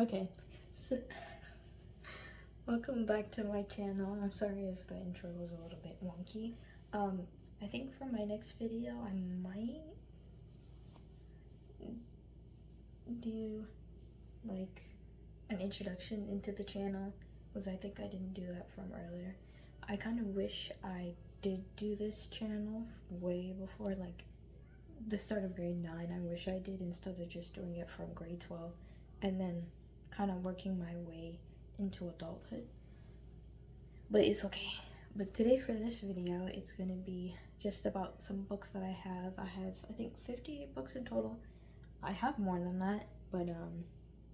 Okay, so welcome back to my channel. I'm sorry if the intro was a little bit wonky. I think for my next video, I might do like an introduction into the channel, because I think I didn't do that from earlier. I kind of wish I did do this channel way before like the start of grade 9. I wish I did, instead of just doing it from grade 12 and then kind of working my way into adulthood. But it's okay. But today for this video, it's gonna be just about some books that I have. I think 58 books in total. I have more than that, but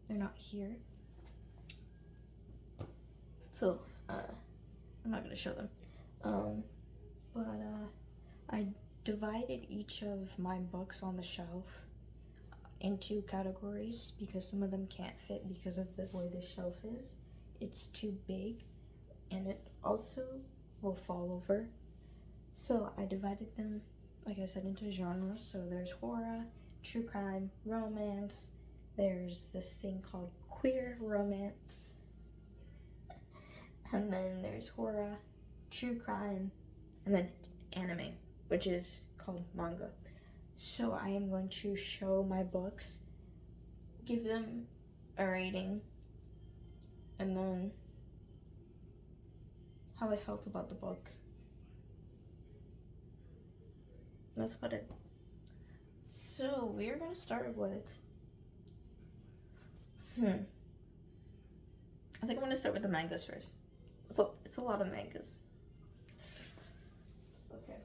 they're not here. So I'm not gonna show them. I divided each of my books on the shelf into categories because some of them can't fit because of the way the shelf is. It's too big and it also will fall over. So I divided them, like I said, into genres. So there's horror, true crime, romance. There's this thing called queer romance. And then there's horror, true crime, and then anime, which is called manga. So I am going to show my books, give them a rating, and then how I felt about the book. That's about it. So we're gonna start with I think I'm gonna start with the mangas first. So it's a lot of mangas. Okay.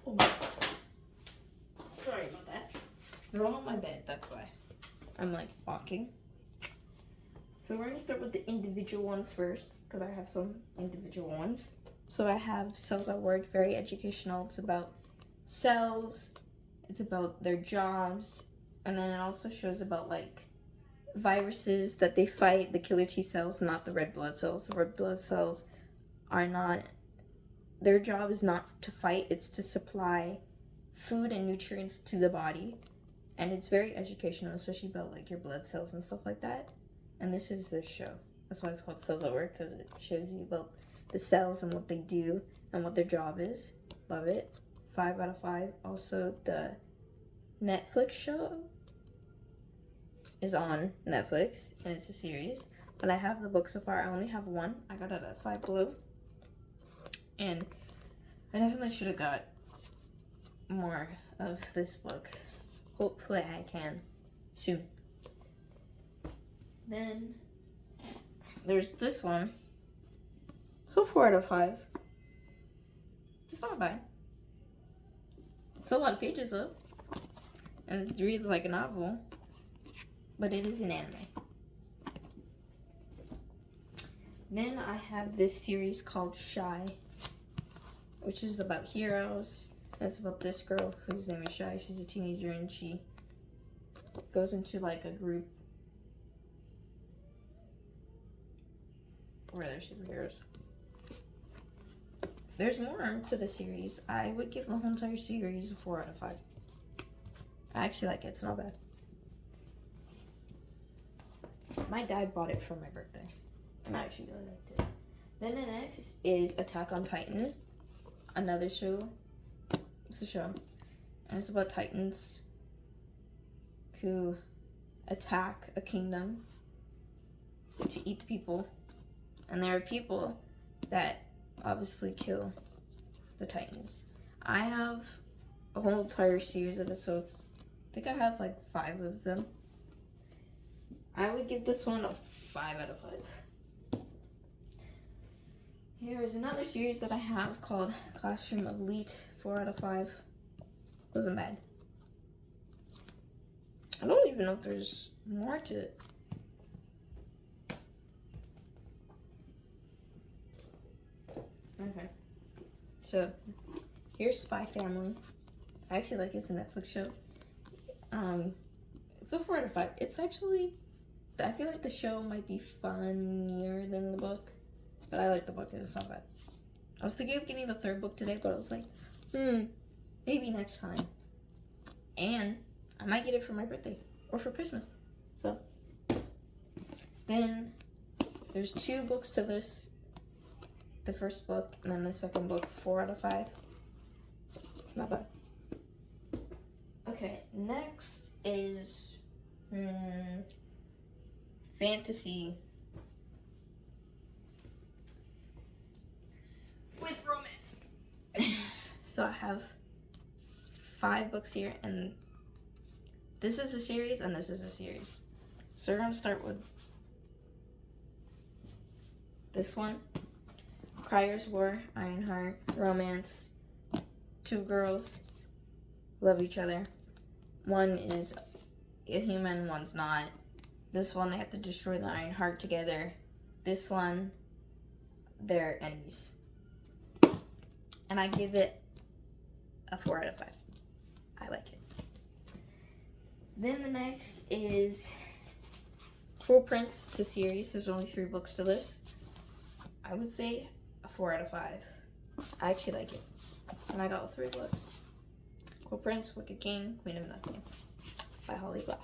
Oh my. Sorry about that. They're all on my bed, that's why. I'm like walking. So we're gonna start with the individual ones first, because I have some individual ones. So I have Cells at Work, very educational. It's about cells, it's about their jobs, and then it also shows about like viruses that they fight, the killer T cells, not the red blood cells. The red blood cells are not, their job is not to fight, it's to supply food and nutrients to the body. And it's very educational, especially about like your blood cells and stuff like that. And this is their show. That's why it's called Cells at Work, because it shows you about the cells and what they do and what their job is. Love it. 5 out of 5. Also, the Netflix show is on Netflix, and it's a series. But I have the book so far. I only have one. I got it at Five Below. And I definitely should have got more of this book. Hopefully I can soon. Then there's this one. So 4 out of 5. It's not bad. It's a lot of pages though. And it reads like a novel. But it is an anime. Then I have this series called Shy, which is about heroes. It's about this girl whose name is Shy. She's a teenager and she goes into like a group where they're superheroes. There's more to the series. I would give the whole entire series a 4 out of 5. I actually like it. It's not bad. My dad bought it for my birthday, and I actually really liked it. Then the next is Attack on Titan, another show. It's a show, and it's about titans who attack a kingdom to eat the people, and there are people that obviously kill the titans. I have a whole entire series of episodes. I think I have like 5 of them. I would give this one a 5 out of 5. Here's another series that I have called Classroom of Elite, 4 out of 5. Wasn't bad. I don't even know if there's more to it. Okay. So, here's Spy Family. I actually like it. It's a Netflix show. It's a 4 out of 5. It's actually, I feel like the show might be funnier than the book, but I like the book and it's not bad. I was thinking of getting the 3rd book today, but I was like, maybe next time. And I might get it for my birthday. or for Christmas. So then there's 2 books to this. The first book and then the second book, 4 out of 5. Not bad. Okay, next is fantasy with romance. So I have 5 books here, and this is a series and this is a series. So we're gonna start with this one. Crier's War, Ironheart, romance. 2 girls love each other. One is a human, one's not. This one, they have to destroy the Ironheart together. This one, they're enemies. And I give it a 4 out of 5. I like it. Then the next is Full Prince. It's a series. There's only 3 books to this. I would say a 4 out of 5. I actually like it. And I got 3 books. Full Prince, Wicked King, Queen of Nothing by Holly Black.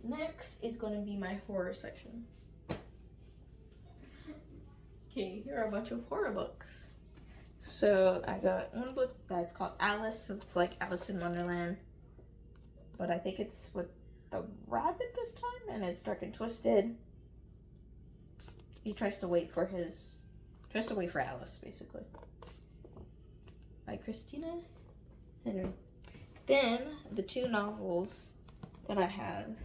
Next is going to be my horror section. Okay, here are a bunch of horror books. So I got one book that's called Alice. So it's like Alice in Wonderland, but I think it's with the rabbit this time, and it's dark and twisted. He tries to wait for Alice, basically. By Christina Henry. Then the 2 novels that I have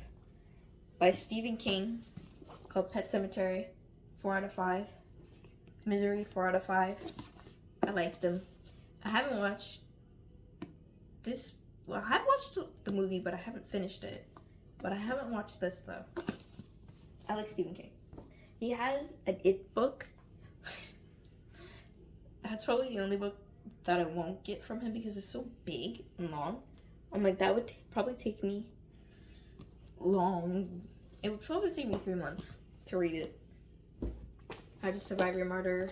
by Stephen King, called Pet Sematary, 4 out of 5. Misery, 4 out of 5. I like them. I haven't watched this. Well, I've watched the movie, but I haven't finished it. But I haven't watched this, though. I like Stephen King. He has an It book. That's probably the only book that I won't get from him because it's so big and long. I'm like, that would probably take me long. It would probably take me 3 months to read it. How to Survive Your Murder,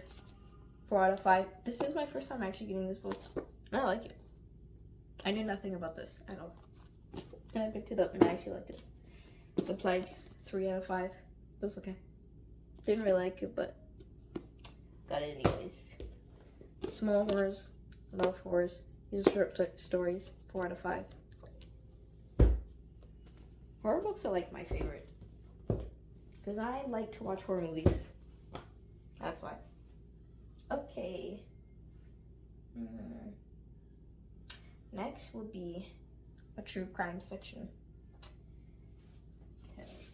4 out of 5. This is my first time actually getting this book. I like it. I knew nothing about this at all. And I picked it up and I actually liked it. The Plague, 3 out of 5. It was okay. Didn't really like it, but got it anyways. Small Horrors, Love Horrors. These are short stories, 4 out of 5. Horror books are like my favorite. Because I like to watch horror movies. That's why. Okay. Next will be a true crime section. Okay, let's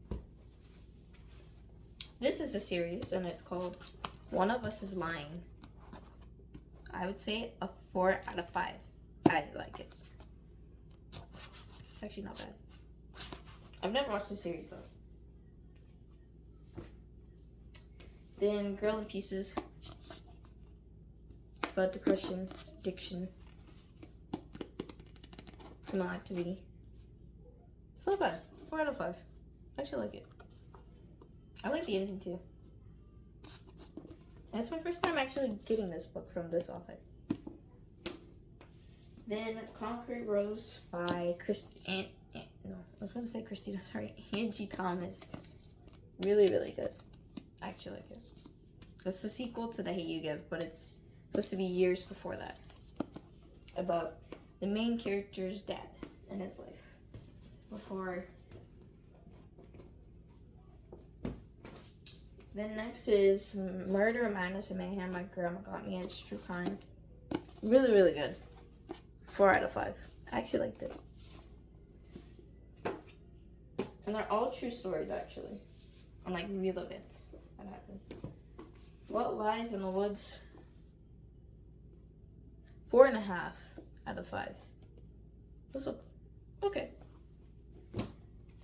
see. This is a series and it's called One of Us is Lying. I would say a 4 out of 5. I like it. It's actually not bad. I've never watched the series though. Then Girl in Pieces. It's about depression, addiction, criminal activity. It's not bad. 4 out of 5. I actually like it. I like the ending too. And it's my first time actually getting this book from this author. Then Concrete Rose by Angie Thomas. Really, really good. I actually like it. It's the sequel to The Hate You Give, but it's supposed to be years before that. About the main character's dad and his life. Before. Then next is Murder, Madness, and Mayhem. My Grandma Got Me. It's true crime. Really, really good. 4 out of 5. I actually liked it. And they're all true stories, actually. On, like, real events that happened. What Lies in the Woods? 4.5 out of 5. What's up? Okay.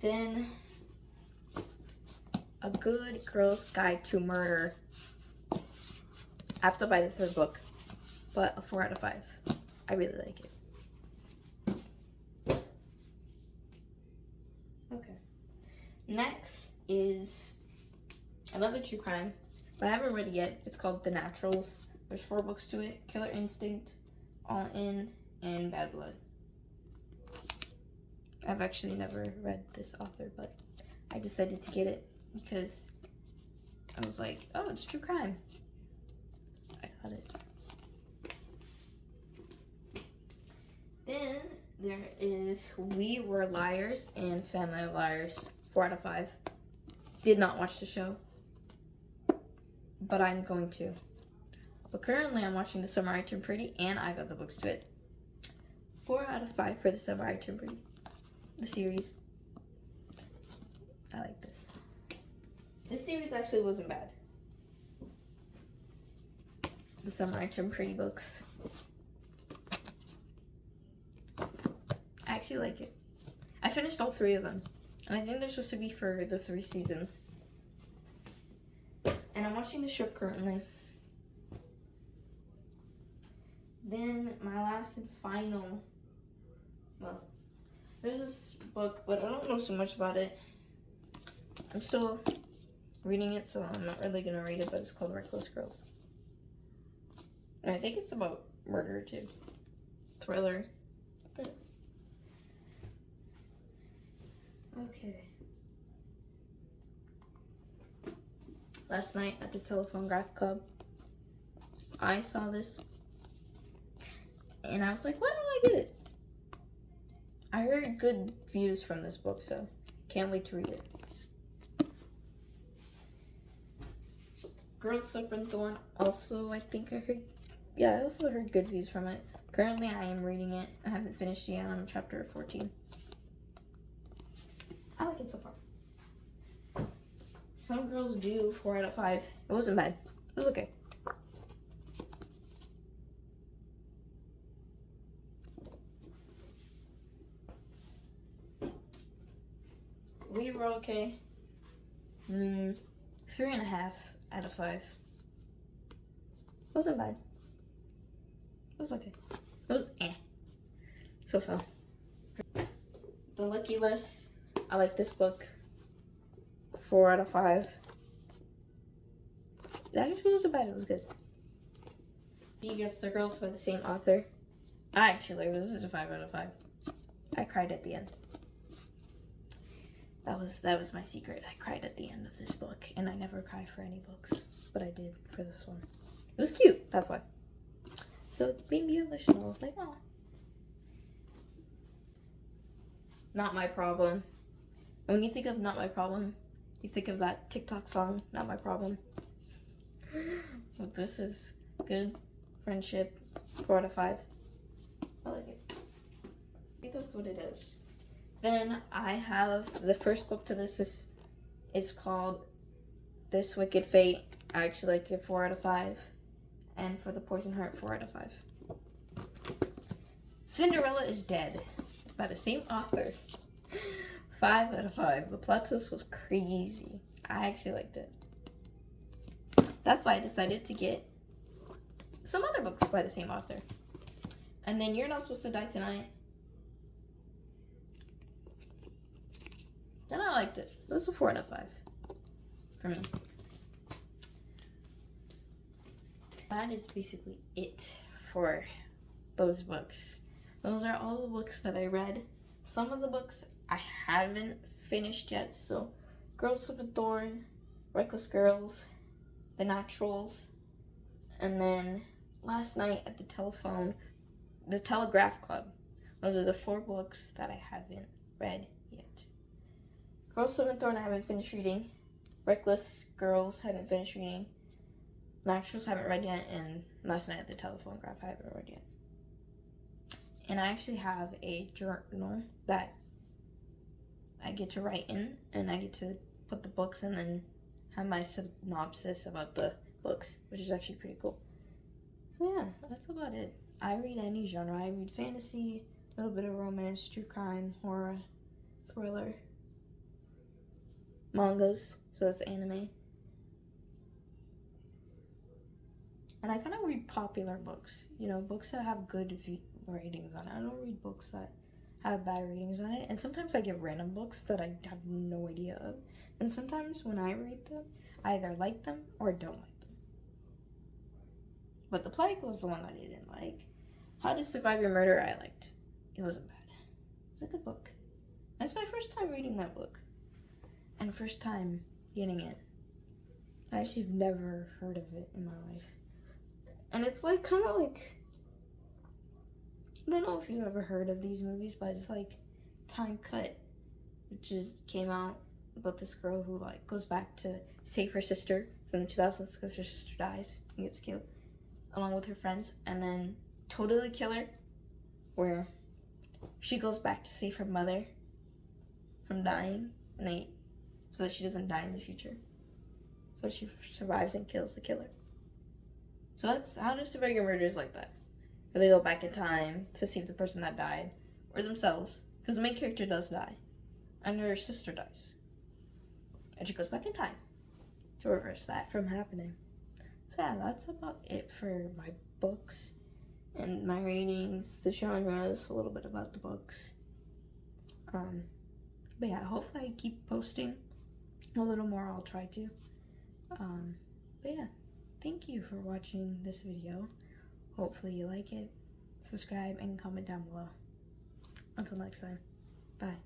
Then A Good Girl's Guide to Murder. I have to buy the 3rd book, but a 4 out of 5. I really like it. Okay. Next is another true crime, but I haven't read it yet. It's called The Naturals. There's 4 books to it. Killer Instinct, All In, and Bad Blood. I've actually never read this author, but I decided to get it because I was like, oh, it's true crime. I got it. Then there is We Were Liars and Family of Liars, 4 out of 5. Did not watch the show, but I'm going to. But currently I'm watching The Summer I Turned Pretty, and I got the books to it. 4 out of 5 for The Summer I Turned Pretty. The series. I like this. This series actually wasn't bad. The Summer I Turned Pretty books. I actually like it. I finished all 3 of them. And I think they're supposed to be for the 3 seasons. And I'm watching the show currently. Then my last and final, well, there's this book, but I don't know so much about it. I'm still reading it, so I'm not really gonna read it, but it's called Reckless Girls. And I think it's about murder too. Thriller. Okay. Last night at the Telephone Graph Club, I saw this. And I was like, why don't I get it? I heard good views from this book, so can't wait to read it. Girl Serpent Thorn, also I think I heard, yeah, I also heard good views from it. Currently I am reading it. I haven't finished yet. I'm on chapter 14. I like it so far. Some Girls Do, 4 out of 5. It wasn't bad. It was okay. We Were Okay. 3.5 out of 5. Wasn't bad. It was okay. It was So. The Lucky List. I like this book. 4 out of 5. That actually wasn't bad. It was good. You Gets the Girls by the same author. I actually like this. This is a 5 out of 5. I cried at the end. That was my secret. I cried at the end of this book, and I never cry for any books, but I did for this one. It was cute. That's why. So it made me emotional. I was like, oh. Not My Problem. And when you think of Not My Problem, you think of that TikTok song, Not My Problem. But this is good. Friendship, 4 out of 5. I like it. I think that's what it is. Then I have the first book to this is called This Wicked Fate. I actually like it, 4 out of 5. And For the Poison Heart, 4 out of 5. Cinderella is Dead by the same author. 5 out of 5. The plot twist was crazy. I actually liked it. That's why I decided to get some other books by the same author. And then You're Not Supposed to Die Tonight. And I liked it. It was a 4 out of 5 for me. That is basically it for those books. Those are all the books that I read. Some of the books I haven't finished yet. So, Girl Serpent Thorn, Reckless Girls, The Naturals, and then last night at the Telegraph Club. Those are the 4 books that I haven't read yet. Girl Serpent Thorn I haven't finished reading. Reckless Girls haven't finished reading. Naturals haven't read yet. And last night at the Telephone Graph I haven't read yet. And I actually have a journal that I get to write in. And I get to put the books and then have my synopsis about the books. Which is actually pretty cool. So yeah, that's about it. I read any genre. I read fantasy, a little bit of romance, true crime, horror, thriller. Mangas, so that's anime. And I kind of read popular books, you know, books that have good ratings on it. I don't read books that have bad ratings on it. And sometimes I get random books that I have no idea of. And sometimes when I read them, I either like them or don't like them. But The Plague was the one that I didn't like. How to Survive Your Murder I liked. It wasn't bad. It was a good book. That's my first time reading that book. And first time getting it. I actually have never heard of it in my life. And it's like kind of like, I don't know if you've ever heard of these movies, but it's like Time Cut, which came out about this girl who like goes back to save her sister from the 2000s because her sister dies and gets killed along with her friends, and then Totally Killer, where she goes back to save her mother from dying, and so that she doesn't die in the future. So she survives and kills the killer. So that's How to Survive Your Murder is like that. Where they go back in time to save the person that died, or themselves, because the main character does die, and her sister dies. And she goes back in time to reverse that from happening. So yeah, that's about it for my books and my ratings, the genres, a little bit about the books. But yeah, hopefully I keep posting a little more. I'll try to. But yeah, thank you for watching this video. Hopefully you like it. Subscribe and comment down below. Until next time, bye.